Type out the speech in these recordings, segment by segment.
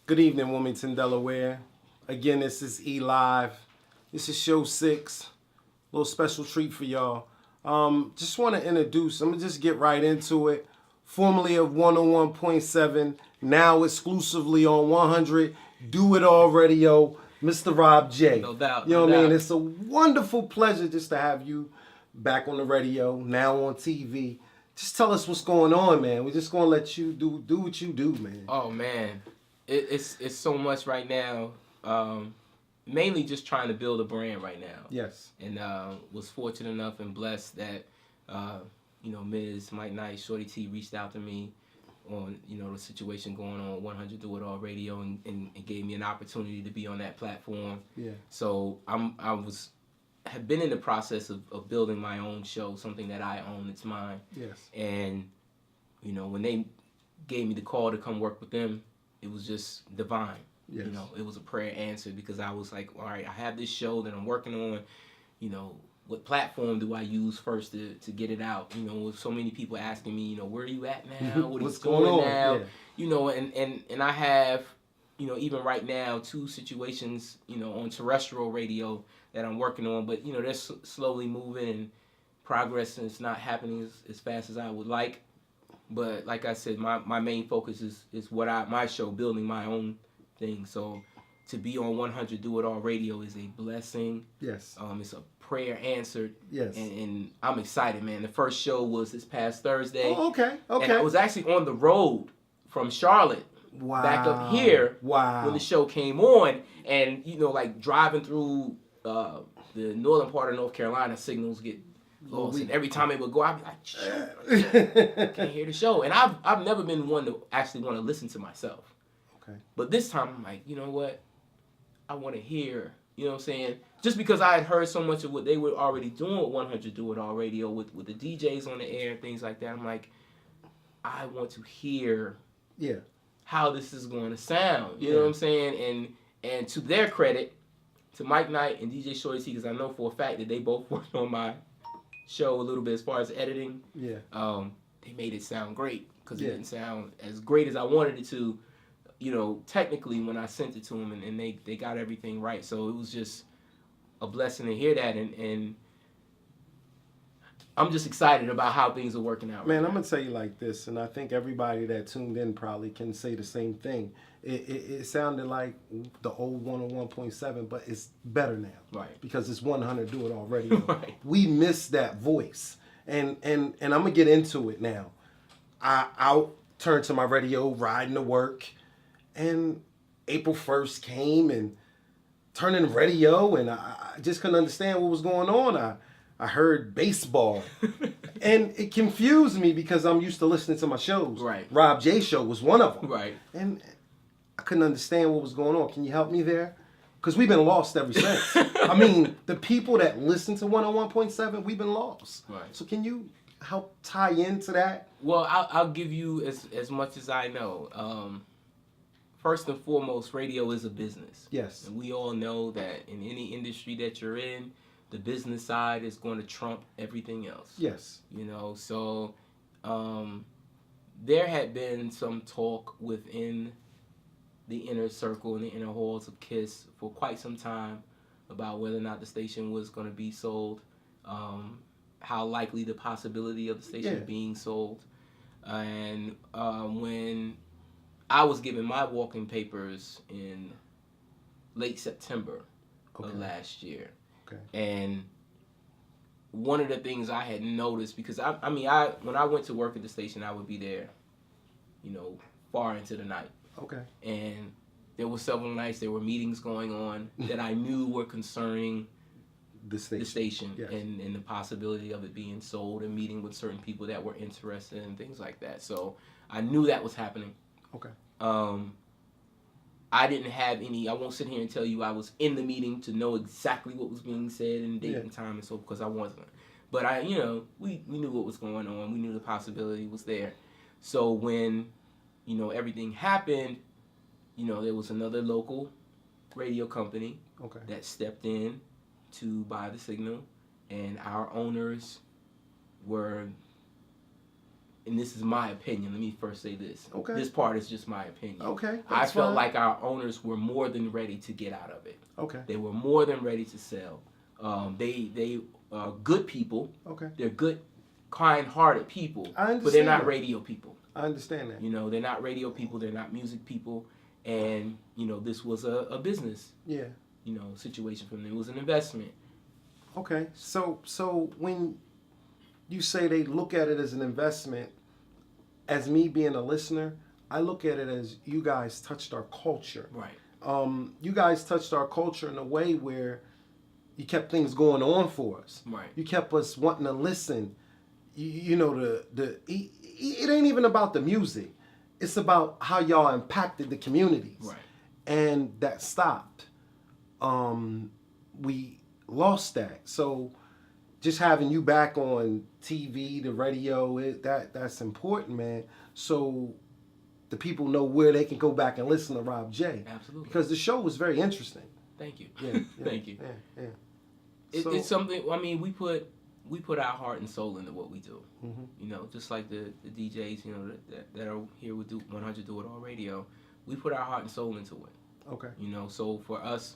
Good evening, Wilmington, Delaware. Again, this is Elive. This is show 6. Little special treat for y'all. Just want to introduce, I'm going to just get right into it. Formly of 101.7, now exclusively on 100. Do It All Radio, Mr. Rob J. No doubt. You know no what I mean? doubt. It's a wonderful pleasure just to have you back on the radio, now on TV. Just tell us what's going on, man. We're just going to let you do what you do, man. Oh man, it's so much right now. Mainly just trying to build a brand right now. Yes. And was fortunate enough and blessed that Ms. Mike Knight, Shorty T reached out to me on the situation going on 100 Do It All Radio and gave me an opportunity to be on that platform. Yeah. So have been in the process of building my own show, something that I own, it's mine. Yes. And when they gave me the call to come work with them, it was just divine. Yes. It was a prayer answered because I was like, all right, I have this show that I'm working on. What platform do I use first to get it out? With so many people asking me, where are you at now? What What's is going going on now? Yeah. And I have, even right now, 2 situations, on terrestrial radio that I'm working on, but they're slowly moving and progress, and it's not happening as fast as I would like. But like I said, my main focus is my show, building my own thing. So to be on 100 Do It All Radio is a blessing. Yes. It's a prayer answered. Yes. And I'm excited, man. The first show was this past Thursday. Oh, okay. Okay. And I was actually on the road from Charlotte back up here when the show came on, and like driving through the northern part of North Carolina, signals get lost, and every time it would go, I'd be like, shit, I can't hear the show. And I've never been one to actually want to listen to myself. Okay. But this time I'm like, you know what? I want to hear, you know what I'm saying? Just because I had heard so much of what they were already doing with 100 Do It All Radio, with the DJs on the air and things like that, I'm like, I want to hear how this is going to sound. You know what I'm saying? And to their credit, to Mike Knight and DJ Shorty T, because I know for a fact that they both worked on my show a little bit as far as editing. Yeah. They made it sound great because it didn't sound as great as I wanted it to, technically when I sent it to them, and they got everything right. So it was just a blessing to hear that, and I'm just excited about how things are working out. Man, right I'm going to tell you like this, and I think everybody that tuned in probably can say the same thing. It sounded like the old 101.7, but it's better now. Right. Because it's 100 Do It All Radio. Right. We miss that voice. And I'm going to get into it now. I'll turn to my radio, riding to work, and April 1st came and turning radio, and I just couldn't understand what was going on. I heard baseball, and it confused me because I'm used to listening to my shows. Right. Rob J show was one of them. Right. And I couldn't understand what was going on. Can you help me there? Because we've been lost ever since. I mean, the people that listen to 101.7, we've been lost. Right. So can you help tie into that? Well, I'll give you as much as I know. First and foremost, radio is a business. Yes. And we all know that in any industry that you're in, the business side is going to trump everything else. Yes. So there had been some talk within the inner circle and the inner halls of KISS for quite some time about whether or not the station was going to be sold, how likely the possibility of the station being sold. And when I was given my walking papers in late September of last year. Okay. And one of the things I had noticed, because when I went to work at the station, I would be there, far into the night. Okay. And there were several nights there were meetings going on that I knew were concerning the station Yes. and the possibility of it being sold, and meeting with certain people that were interested and things like that. So I knew that was happening. Okay. I didn't have any, I won't sit here and tell you I was in the meeting to know exactly what was being said and date and time and so, because I wasn't. But we knew what was going on. We knew the possibility was there. So when, everything happened, there was another local radio company that stepped in to buy the signal, and our owners were and this is my opinion. Let me first say this. Okay. This part is just my opinion. Okay. I felt fine. like our owners were more than ready to get out of it. Okay. They were more than ready to sell. They are good people. Okay. They're good, kind-hearted people. I understand but they're not that. radio people. I understand that. You know, they're not radio people. They're not music people. And you know, this was a business. Yeah. You know, situation for them. It was an investment. Okay. So when you say they look at it as an investment, as me being a listener, I look at it as you guys touched our culture. Right. You guys touched our culture in a way where you kept things going on for us. Right. You kept us wanting to listen. You know, it ain't even about the music. It's about how y'all impacted the communities. Right. And that stopped. We lost that. So just having you back on TV, the radio, that's important, man. So the people know where they can go back and listen to Rob J. Absolutely. Because the show was very interesting. Thank you. Yeah. Thank you. Yeah. It's something. I mean, we put our heart and soul into what we do. Mm-hmm. You know, just like the DJs, you know, that are here with 100 Do It All Radio. We put our heart and soul into it. Okay. You know, so for us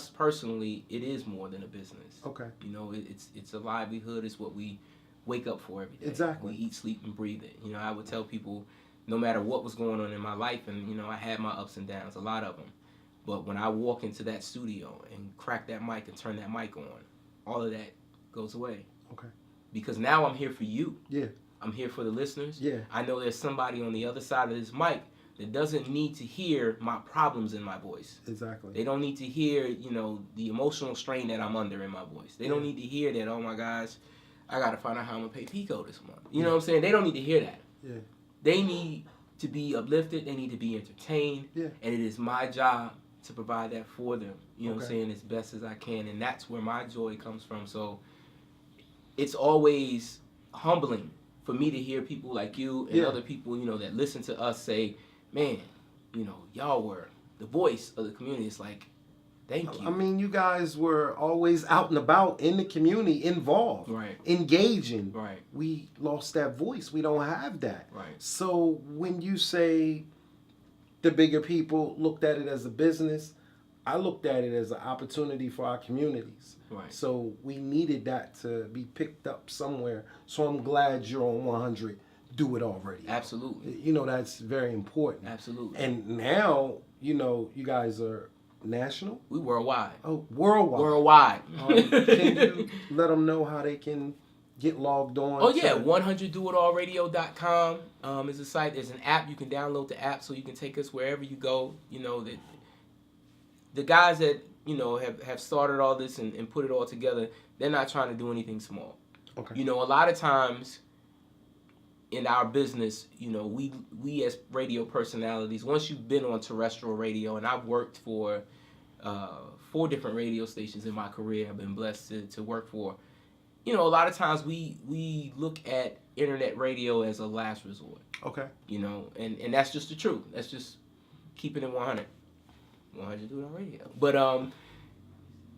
personally, it is more than a business. Okay. You know, it's a livelihood. It's what we wake up for every day. Exactly. We eat, sleep, and breathe it. You know, I would tell people, no matter what was going on in my life, and you know, I had my ups and downs, a lot of them. But when I walk into that studio and crack that mic and turn that mic on, all of that goes away. Okay. Because now I'm here for you. Yeah. I'm here for the listeners. Yeah. I know there's somebody on the other side of this mic that doesn't need to hear my problems in my voice. Exactly. They don't need to hear, you know, the emotional strain that I'm under in my voice. They don't need to hear that, oh my gosh, I got to find out how I'm going to pay Pico this month. You know what I'm saying? They don't need to hear that. Yeah. They need to be uplifted. They need to be entertained. Yeah. And it is my job to provide that for them. You know what I'm Okay. saying? As best as I can. And that's where my joy comes from. So it's always humbling for me to hear people like you and other people, you know, that listen to us say, man, you know, y'all were the voice of the community. It's like, thank you. I mean, you guys were always out and about in the community, involved, Right. engaging. Right. We lost that voice. We don't have that. Right. So when you say the bigger people looked at it as a business, I looked at it as an opportunity for our communities. Right. So we needed that to be picked up somewhere. So I'm glad you're on 100. Do it already. Absolutely. You know, that's very important. Absolutely. And now, you know, you guys are national. We worldwide. Oh, worldwide. Worldwide. Can you let them know how they can get logged on? Oh yeah, 100doitallradio.com is a site. There's an app. You can download the app so you can take us wherever you go. You know, the guys that, you know, have started all this and put it all together, they're not trying to do anything small. Okay. You know, a lot of times in our business, you know, we as radio personalities, once you've been on terrestrial radio, and I've worked for 4 different radio stations in my career, I've been blessed to work for. You know, a lot of times we look at internet radio as a last resort. Okay. You know, and that's just the truth. That's just keeping it 100. 100 Do It All Radio. But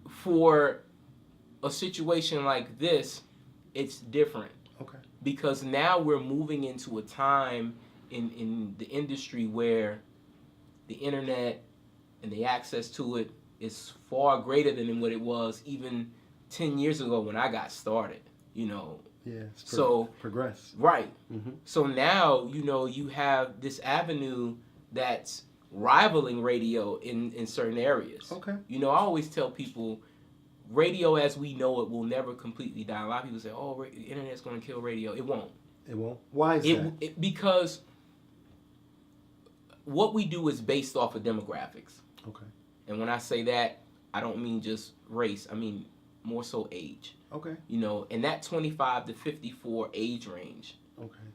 for a situation like this, it's different. Okay. Because now we're moving into a time in the industry where the internet and the access to it is far greater than what it was even 10 years ago when I got started, you know. Yeah. Progress. Right. Mm-hmm. So now, you know, you have this avenue that's rivaling radio in certain areas. Okay. You know, I always tell people, radio as we know it will never completely die. A lot of people say, oh, the internet's going to kill radio. It won't. It won't? Why is that? Because what we do is based off of demographics. Okay. And when I say that, I don't mean just race. I mean more so age. Okay. You know, and that 25 to 54 age range Okay.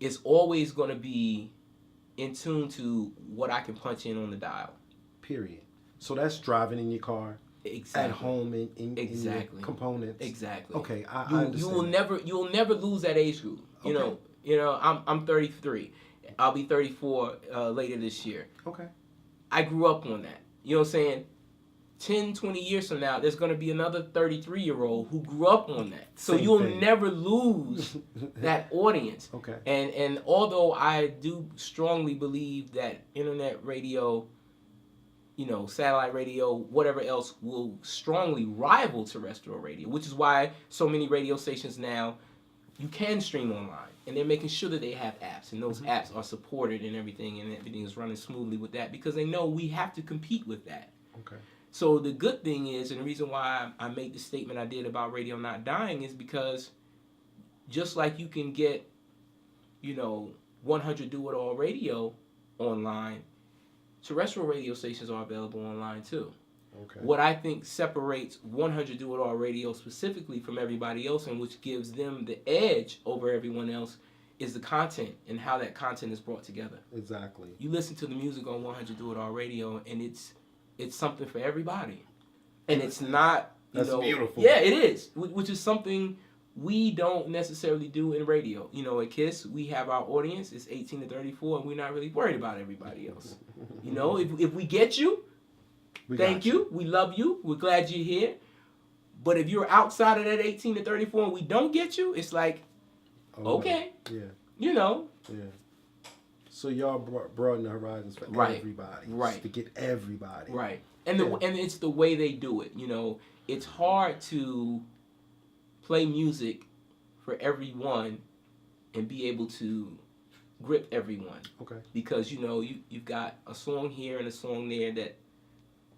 is always going to be in tune to what I can punch in on the dial. Period. So that's driving in your car. Exactly. At home in your components. Exactly. Okay, I understand. You'll never lose that age group. You know, I'm 33. I'll be 34 later this year. Okay. I grew up on that. You know what I'm saying? 10, 20 years from now, there's going to be another 33-year-old who grew up on that. So Same you'll thing. never lose that audience. Okay. And although I do strongly believe that internet radio, you know, satellite radio, whatever else, will strongly rival terrestrial radio, which is why so many radio stations now, you can stream online, and they're making sure that they have apps, and those apps are supported and everything is running smoothly with that, because they know we have to compete with that. Okay. So the good thing is, and the reason why I made the statement I did about radio not dying is because just like you can get, you know, 100 do-it-all radio online, terrestrial radio stations are available online too. Okay. What I think separates 100 do-it-all radio specifically from everybody else, and which gives them the edge over everyone else, is the content and how that content is brought together. Exactly. You listen to the music on 100 do-it-all radio, and it's something for everybody, and it's not, you know, beautiful. Yeah, it is, which is something we don't necessarily do in radio. You know, at KISS, we have our audience, it's 18 to 34, and we're not really worried about everybody else. You know, if we get you, thank you, we love you, we're glad you're here. But if you're outside of that 18 to 34 and we don't get you, it's like, okay, Yeah. you know. Yeah. So y'all broaden the horizons for everybody. Right. To get everybody. Right. And and it's the way they do it. You know, it's hard to play music for everyone and be able to grip everyone. Okay. Because, you know, you've got a song here and a song there that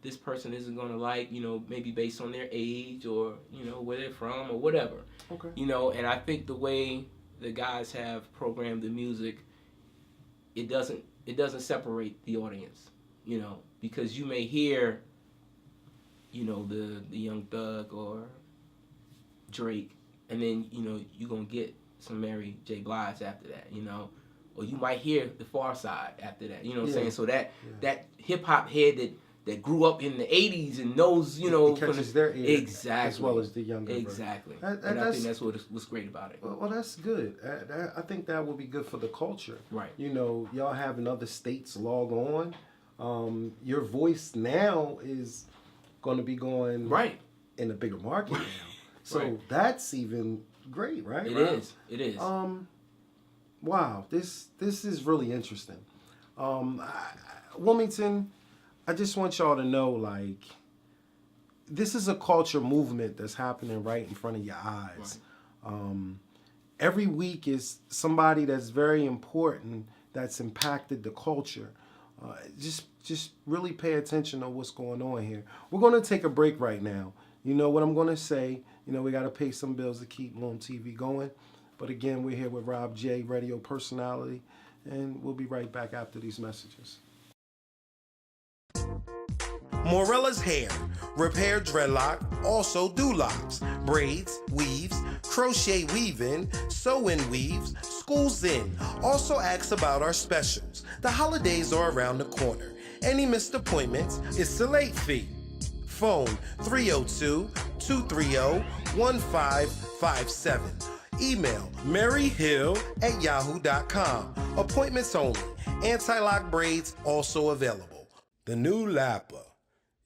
this person isn't going to like, you know, maybe based on their age or, you know, where they're from or whatever. Okay. You know, and I think the way the guys have programmed the music, it doesn't separate the audience, you know, because you may hear, you know, the Young Thug or Drake, and then, you know, you're going to get some Mary J. Blige after that, you know, or you might hear the Far Side after that, you know what I'm saying? So that hip-hop head that grew up in the 80s and knows, you know, it catches their ear. Exactly. As well as the younger Exactly. version. And I think that's what's great about it. Well, that's good. I think that will be good for the culture. Right. You know, y'all having other states log on. Your voice now is going to be going in a bigger market now. So that's even great, right? It is. It is. Wow, this is really interesting. Wilmington, I just want y'all to know, like, this is a culture movement that's happening right in front of your eyes. Right. Every week is somebody that's very important that's impacted the culture. Just really pay attention to what's going on here. We're going to take a break right now. You know what I'm going to say. You know, we got to pay some bills to keep L.W.M.T.V going. But again, we're here with Rob J, radio personality, and we'll be right back after these messages. Morella's Hair. Repair dreadlock, also do locks, braids, weaves, crochet weave-in, sew-in weaves, schools in. Also asks about our specials. The holidays are around the corner. Any missed appointments, it's the late fee. Phone 302-230-1557. Email maryhill@yahoo.com. Appointments only. Anti-lock braids also available. The new Lapa,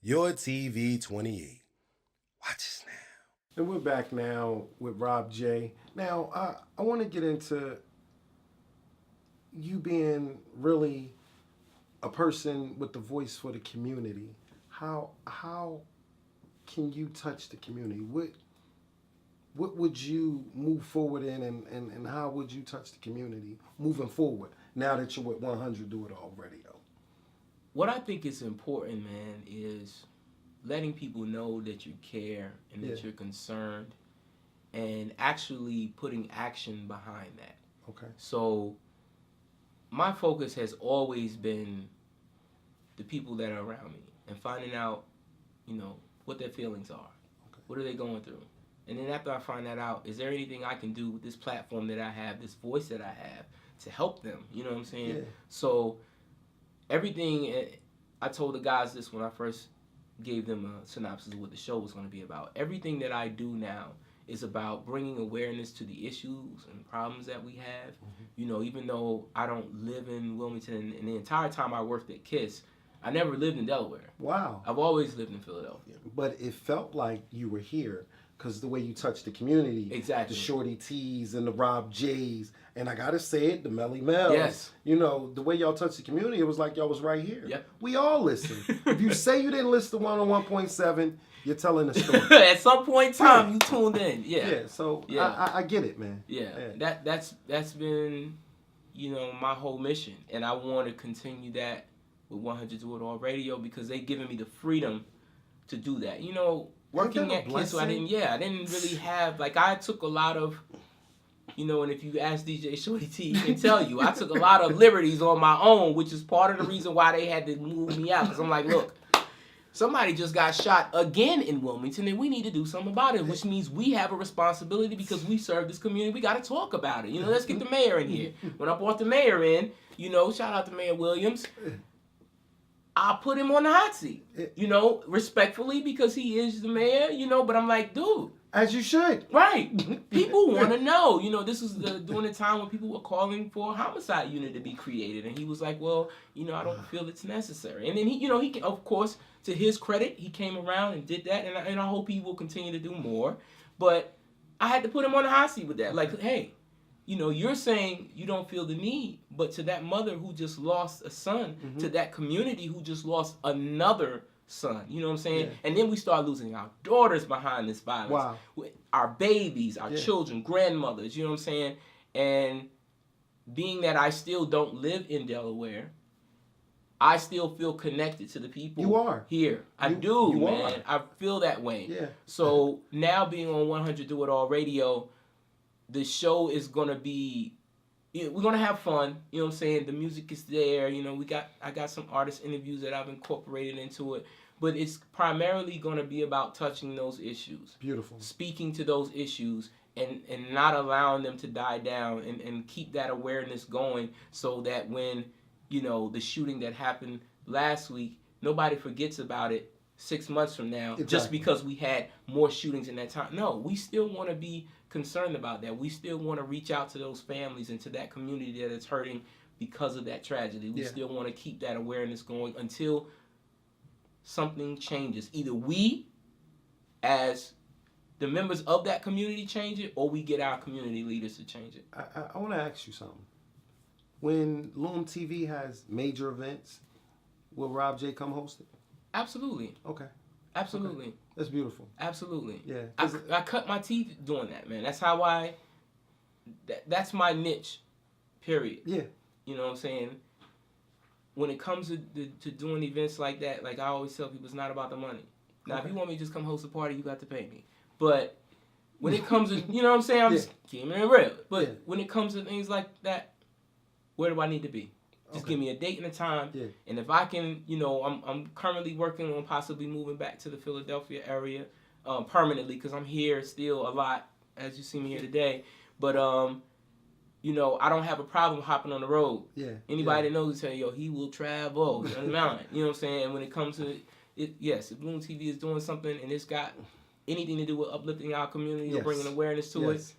your TV 28. Watch us now. And we're back now with Rob J. Now, I want to get into you being really a person with the voice for the community. How can you touch the community? What would you move forward in, and how would you touch the community moving forward now that you're with 100 Do It All Radio? What I think is important, man, is letting people know that you care and that you're concerned, and actually putting action behind that. Okay. So my focus has always been the people that are around me and finding out, you know, what their feelings are. Okay. What are they going through? And then after I find that out, is there anything I can do with this platform that I have, this voice that I have, to help them? You know what I'm saying? Yeah. So everything, I told the guys this when I first gave them a synopsis of what the show was going to be about. Everything that I do now is about bringing awareness to the issues and problems that we have. Mm-hmm. You know, even though I don't live in Wilmington, and the entire time I worked at KISS, I never lived in Delaware. Wow. I've always lived in Philadelphia. But it felt like you were here because the way you touched the community. Exactly. The Shorty T's and the Rob J's. And I got to say it, the Melly Mel's. Yes. You know, the way y'all touched the community, it was like y'all was right here. Yep. We all listen. If you say you didn't listen to 101.7, you're telling a story. At some point in time, you tuned in. Yeah. Yeah, so yeah. I get it, man. Yeah. That's been, you know, my whole mission. And I want to continue that with 100 Do It All Radio because they've given me the freedom to do that. You know, working at Kiss, I didn't really have, like, I took a lot of, you know, and if you ask DJ Shorty T, he can tell you, I took a lot of liberties on my own, which is part of the reason why they had to move me out. Because I'm like, look, somebody just got shot again in Wilmington, and we need to do something about it, which means we have a responsibility because we serve this community. We got to talk about it. You know, let's get the mayor in here. When I brought the mayor in, you know, shout out to Mayor Williams, I put him on the hot seat, you know, respectfully because he is the mayor, you know, but I'm like, dude. As you should. Right. People want to know. You know, this was during the time when people were calling for a homicide unit to be created. And he was like, well, you know, I don't feel it's necessary. And then he, you know, he of course, to his credit, he came around and did that. And I hope he will continue to do more. But I had to put him on the hot seat with that. Like, hey, you know, you're saying you don't feel the need. But to that mother who just lost a son, to that community who just lost another son, you know what I'm saying? Yeah. And then we start losing our daughters behind this violence. Wow. Our babies, our children, grandmothers, you know what I'm saying? And being that I still don't live in Delaware, I still feel connected to the people you are. Here. I do, man. I feel that way. Yeah. So now being on 100 Do It All Radio, the show is going to be, we're going to have fun, you know what I'm saying? The music is there, you know, I got some artist interviews that I've incorporated into it, but it's primarily going to be about touching those issues. Beautiful. Speaking to those issues and not allowing them to die down and keep that awareness going so that when, you know, the shooting that happened last week, nobody forgets about it 6 months from now just because we had more shootings in that time. No, we still want to be concerned about that. We still want to reach out to those families and to that community that is hurting because of that tragedy. We still want to keep that awareness going until something changes. Either we, as the members of that community, change it, or we get our community leaders to change it. I want to ask you something. When L.W.M.T.V has major events, will Rob J come host it? Absolutely. Okay. Absolutely. Okay. That's beautiful. Absolutely. Yeah. I cut my teeth doing that, man. That's how that's my niche, period. Yeah. You know what I'm saying? When it comes to doing events like that, like I always tell people, it's not about the money. Now, if you want me to just come host a party, you got to pay me. But when it comes to, you know what I'm saying? I'm just keeping it real. But when it comes to things like that, where do I need to be? Just give me a date and a time. Yeah. And if I can, you know, I'm currently working on possibly moving back to the Philadelphia area permanently because I'm here still a lot, as you see me here today. But, you know, I don't have a problem hopping on the road. Yeah. Anybody that knows will tell you, yo, he will travel. You know what I'm saying? And when it comes to it, yes, if L.W.M.T.V is doing something and it's got anything to do with uplifting our community or bringing awareness to it,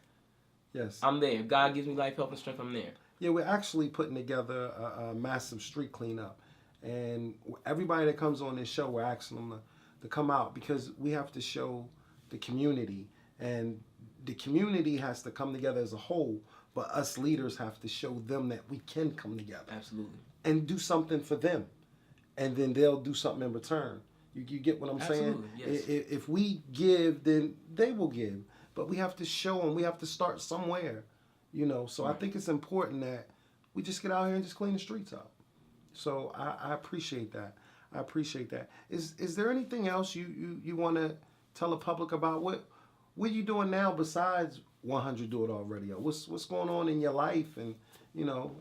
I'm there. If God gives me life, health, and strength, I'm there. Yeah, we're actually putting together a massive street cleanup. And everybody that comes on this show, we're asking them to come out because we have to show the community. And the community has to come together as a whole, but us leaders have to show them that we can come together. Absolutely. And do something for them. And then they'll do something in return. You get what I'm saying? Yes. If we give, then they will give. But we have to show them. We have to start somewhere. You know, so I think it's important that we just get out here and just clean the streets up. So I appreciate that. I appreciate that. Is there anything else you want to tell the public about? What are you doing now besides 100 Do It All Radio? What's going on in your life? And, you know,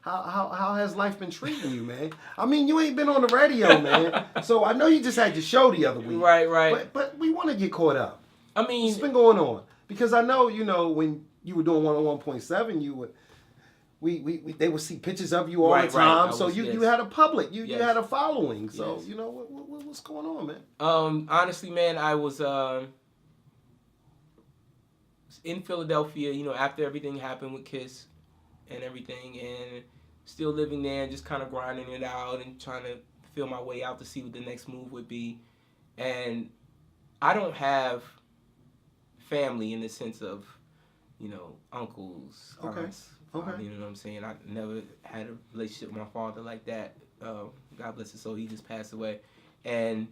how has life been treating you, man? I mean, you ain't been on the radio, man. So I know you just had your show the other week. Right. But we want to get caught up. I mean, what's been going on? Because I know, you know, when you were doing 101.7, you would they would see pictures of you all the time. Right. So you had a public, you had a following. So you know what's going on, man. Honestly, man, I was in Philadelphia, you know, after everything happened with Kiss and everything, and still living there and just kind of grinding it out and trying to feel my way out to see what the next move would be. And I don't have family in the sense of, you know, uncles, aunts. Okay. You know what I'm saying? I never had a relationship with my father like that. God bless his soul, he just passed away. And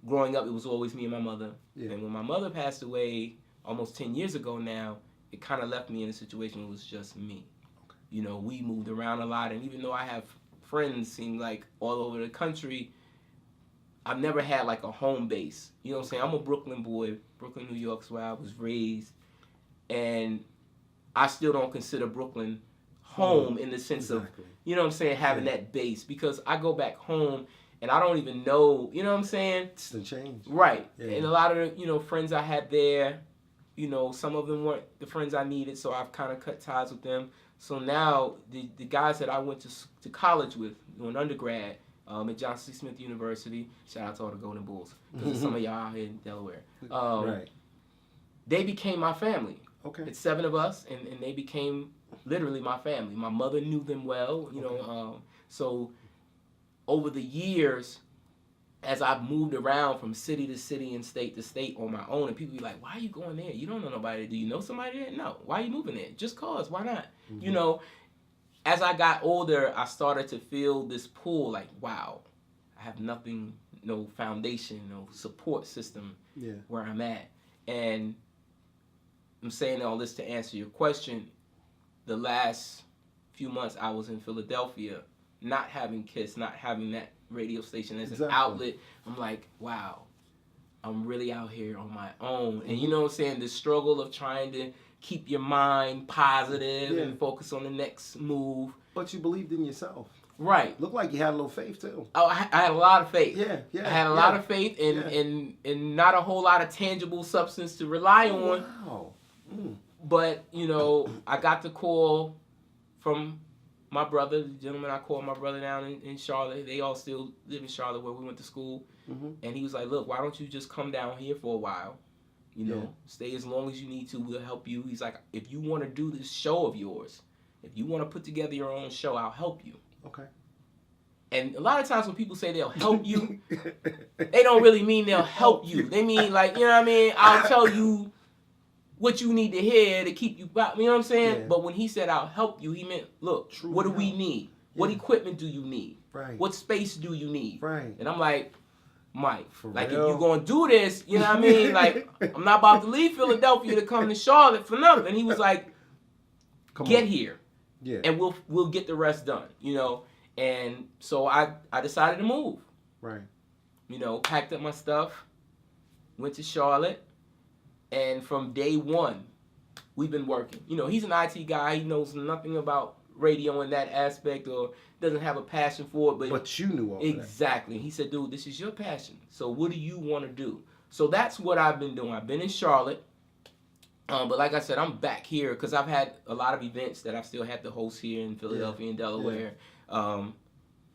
growing up, it was always me and my mother. Yeah. And when my mother passed away almost 10 years ago now, it kind of left me in a situation where it was just me. Okay. You know, we moved around a lot, and even though I have friends seem like all over the country, I've never had like a home base. You know what I'm saying? I'm a Brooklyn boy. Brooklyn, New York's where I was raised. And I still don't consider Brooklyn home in the sense of, you know what I'm saying, having that base. Because I go back home and I don't even know, you know what I'm saying? It's the change. Right. Yeah. And a lot of the, you know, friends I had there, you know, some of them weren't the friends I needed, so I've kind of cut ties with them. So now the guys that I went to college with, doing undergrad, at Johnson C. Smith University, shout out to all the Golden Bulls, because some of y'all out here in Delaware. Right. They became my family. Okay. It's 7 of us, and they became literally my family. My mother knew them well, you know. So over the years, as I've moved around from city to city and state to state on my own, and people be like, why are you going there? You don't know nobody. Do you know somebody there? No. Why are you moving there? Just cause. Why not? Mm-hmm. You know, as I got older, I started to feel this pull like, wow, I have nothing, no foundation, no support system where I'm at. And I'm saying all this to answer your question. The last few months I was in Philadelphia, not having KISS, not having that radio station as an outlet. I'm like, wow, I'm really out here on my own. And you know what I'm saying? The struggle of trying to keep your mind positive and focus on the next move. But you believed in yourself. Right. Looked like you had a little faith too. Oh, I had a lot of faith. Yeah. I had a lot of faith and not a whole lot of tangible substance to rely on. Wow. Mm. But, you know, I got the call from my brother, the gentleman I called my brother down in Charlotte. They all still live in Charlotte where we went to school. Mm-hmm. And he was like, look, why don't you just come down here for a while? You know, stay as long as you need to. We'll help you. He's like, if you want to do this show of yours, if you want to put together your own show, I'll help you. Okay. And a lot of times when people say they'll help you, they don't really mean they'll help you. They mean like, you know what I mean? I'll tell you what you need to hear to keep you back. You know what I'm saying? Yeah. But when he said I'll help you, he meant, look, what do we need? Yeah. What equipment do you need? Right. What space do you need? Right. And I'm like, Mike, like if you're going to do this, you know what I mean? Like, I'm not about to leave Philadelphia to come to Charlotte for nothing. And he was like, get here. Yeah. And we'll get the rest done, you know? And so I decided to move. Right. You know, packed up my stuff, went to Charlotte, and from day one, we've been working. You know, he's an IT guy. He knows nothing about radio in that aspect or doesn't have a passion for it. But you knew all that. Exactly. He said, dude, this is your passion. So what do you want to do? So that's what I've been doing. I've been in Charlotte. But like I said, I'm back here because I've had a lot of events that I've still had to host here in Philadelphia and Delaware. Yeah.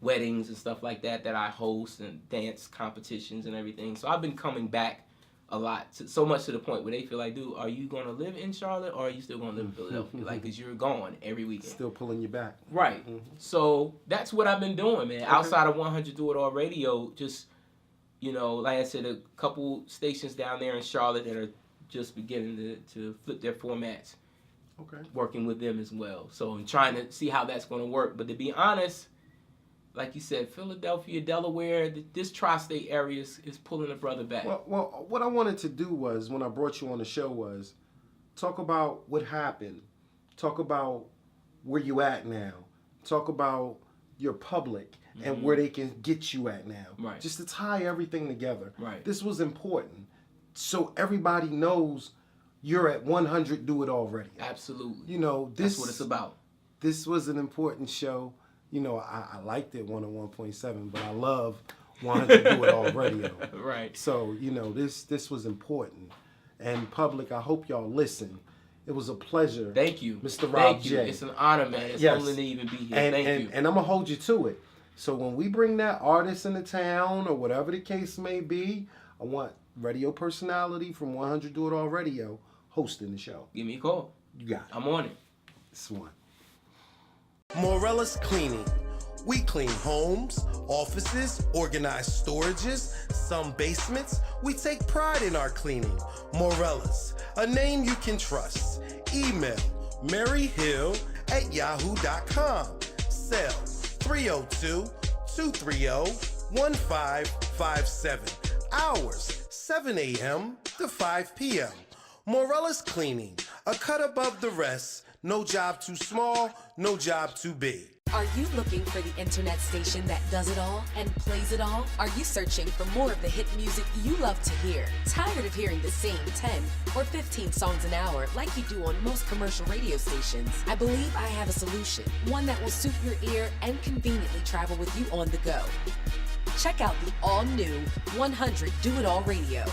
Weddings and stuff like that I host and dance competitions and everything. So I've been coming back a lot, so much to the point where they feel like, dude, are you going to live in Charlotte or are you still going to live in Philadelphia? Like, because you're gone every weekend. Still pulling you back. Right. Mm-hmm. So that's what I've been doing, man. Okay. Outside of 100 Do It All Radio, just, you know, like I said, a couple stations down there in Charlotte that are just beginning to flip their formats. Okay. Working with them as well. So I'm trying to see how that's going to work. But to be honest, like you said, Philadelphia, Delaware, this tri-state area is pulling a brother back. Well, what I wanted to do was, when I brought you on the show, was talk about what happened. Talk about where you at now. Talk about your public and where they can get you at now. Right. Just to tie everything together. Right. This was important. So everybody knows you're at 100 Do It All Radio. Absolutely. You know, that's what it's about. This was an important show. You know, I liked it 101.7, but I love 100 Do It All Radio. Right. So, you know, this was important. And public, I hope y'all listen. It was a pleasure. Thank you. Mr. Rob J. It's an honor, man. It's humbling to even be here. Thank you. And I'm going to hold you to it. So when we bring that artist into town or whatever the case may be, I want radio personality from 100 Do It All Radio hosting the show. Give me a call. You got it. I'm on it. This one. Morella's Cleaning, We clean homes, offices, organize storages, some basements. We take pride in our cleaning. Morellas, a name you can trust. Email maryhill@yahoo.com. Cell 302-230-1557. Hours 7 a.m. to 5 p.m. Morella's Cleaning, a cut above the rest. No job too small, no job too big. Are you looking for the internet station that does it all and plays it all? Are you searching for more of the hit music you love to hear? Tired of hearing the same 10 or 15 songs an hour like you do on most commercial radio stations? I believe I have a solution, one that will suit your ear and conveniently travel with you on the go. Check out the all-new 100 Do It All Radio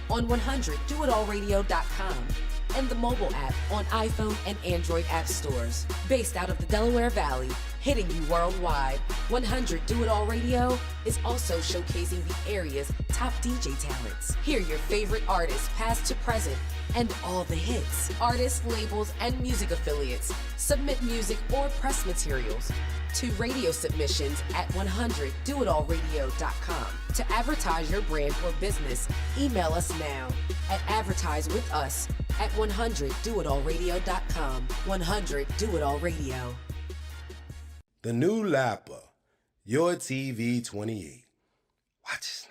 on 100doitallradio.com and the mobile app on iPhone and Android app stores. Based out of the Delaware Valley, hitting you worldwide, 100 Do It All Radio is also showcasing the area's top DJ talents. Hear your favorite artists, past to present, and all the hits. Artists, labels, and music affiliates submit music or press materials to radio submissions at 100doitallradio.com. To advertise your brand or business, email us now at advertisewithus@100doitallradio.com. 100 Do It All Radio. The new Lapa, your TV 28. Watch this.